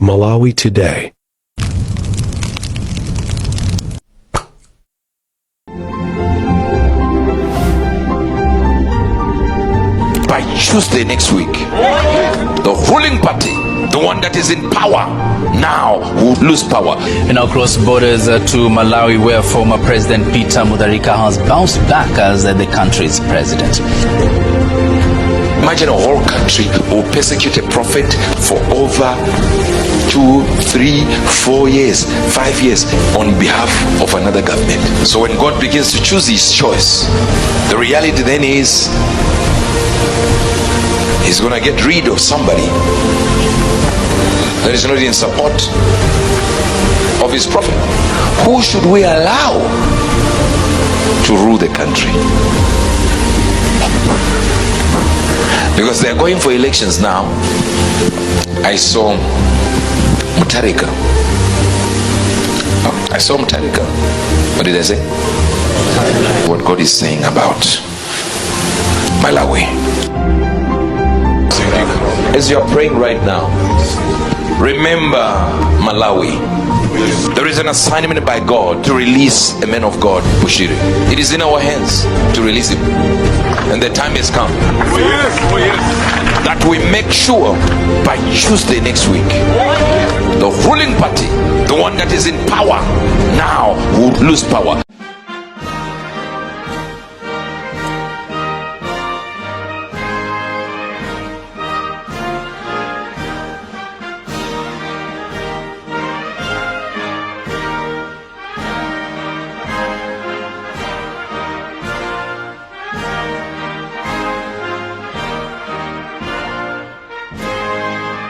Malawi Today. By Tuesday next week, the ruling party, the one that is in power now, will lose power. And now cross borders to Malawi, where former President Peter Mutharika has bounced back as the country's president. Imagine a whole country will persecute a prophet for over 2, 3, 4 years, 5 years on behalf of another government. So when God begins to choose his choice, the reality then is he's going to get rid of somebody that is not in support of his prophet. Who should we allow to rule the country? Because they are going for elections now. I saw Mutharika. What did I say? What God is saying about Malawi. As you are praying right now, remember Malawi. There is an assignment by God to release a man of God, Bushiri. It is in our hands to release him. And the time has come that we make sure by Tuesday next week, the ruling party, the one that is in power now, will lose power.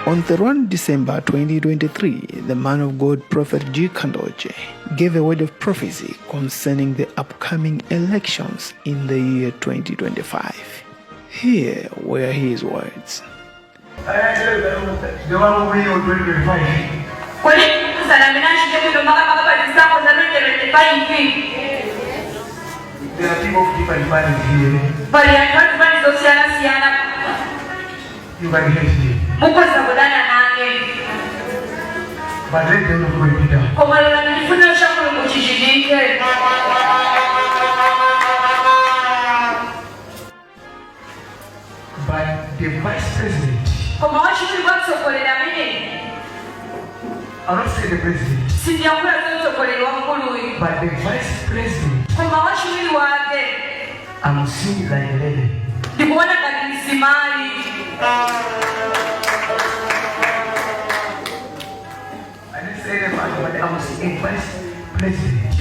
On 3rd December 2023, the man of God, Prophet G. Kandoje, gave a word of prophecy concerning the upcoming elections in the year 2025. Here were his words. But the vice president, I'm not saying the president, but the vice president, I'm seeing like a lady. I didn't say that, but I'm seeing vice president.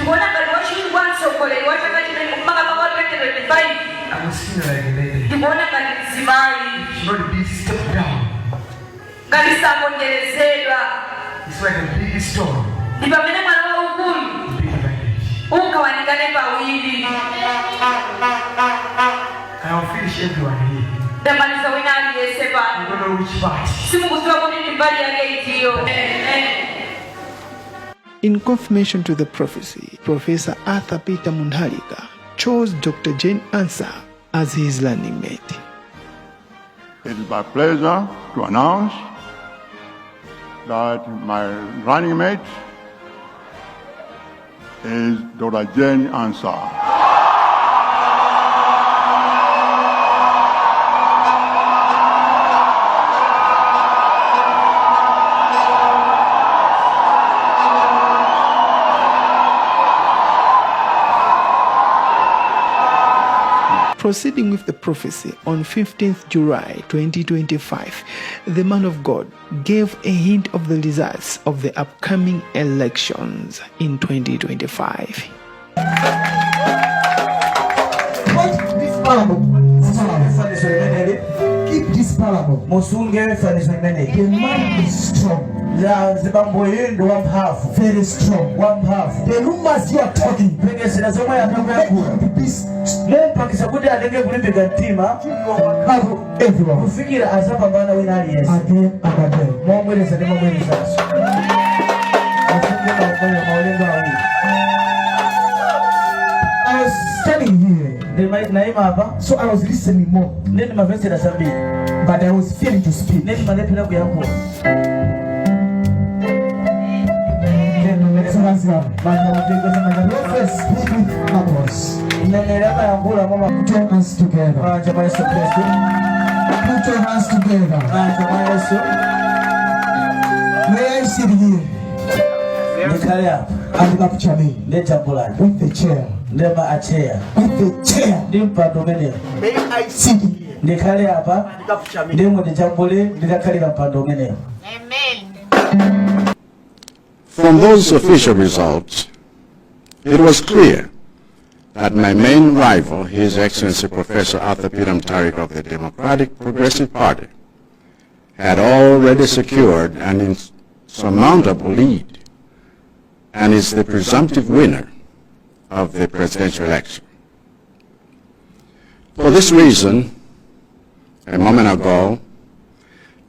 I'm seeing like a lady. She not be stepped down. It's like a big storm. Big baggage. I'll finish everyone here. You don't know which part. In confirmation to the prophecy, Professor Arthur Peter Mutharika chose Dr. Jane Ansah as his running mate. It is my pleasure to announce that my running mate is Dr. Jane Ansah. Proceeding with the prophecy, on 15th July 2025, the man of God gave a hint of the results of the upcoming elections in 2025. Keep this parable. The man is strong. Very strong. The rumors you are talking. Everyone. I was standing here. So I was listening more. But I was fearing to speak. May I sit here? With the chair. With the chair. May I sit here? From those official results, it was clear that my main rival, His Excellency Professor Arthur Peter Mutharika of the Democratic Progressive Party, had already secured an insurmountable lead and is the presumptive winner of the presidential election. For this reason, a moment ago,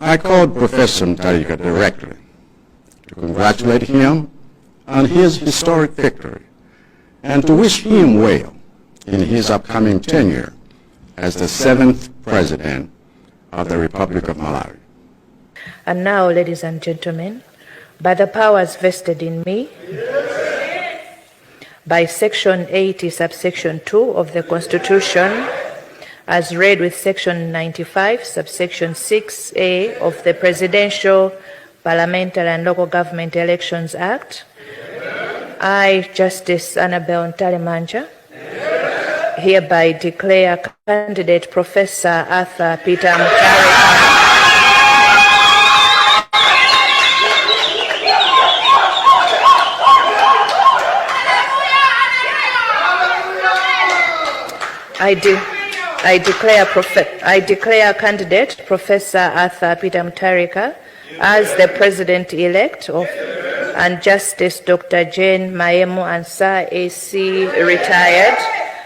I called Professor Mutharika directly to congratulate him on his historic victory and to wish him well in his upcoming tenure as the 7th President of the Republic of Malawi. And now, ladies and gentlemen, by the powers vested in me, by Section 80, subsection 2 of the Constitution, as read with Section 95, subsection 6A of the Presidential, Parliamentary and Local Government Elections Act, I, Justice Annabel Ntalemanja, hereby declare candidate Professor Arthur Peter Mutharika I declare candidate Professor Arthur Peter Mutharika as the President-elect of and Justice Dr. Jane Maemu Ansah AC retired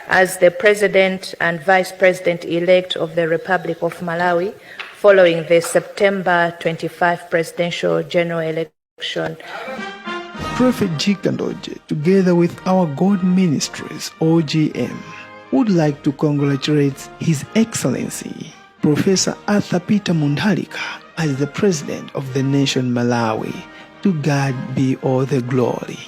as the President and Vice President-elect of the Republic of Malawi following the September 25 presidential general election. Prophet Gikandoje, together with our God Ministries, OGM, would like to congratulate His Excellency, Professor Arthur Peter Mutharika, as the President of the nation Malawi. To God be all the glory.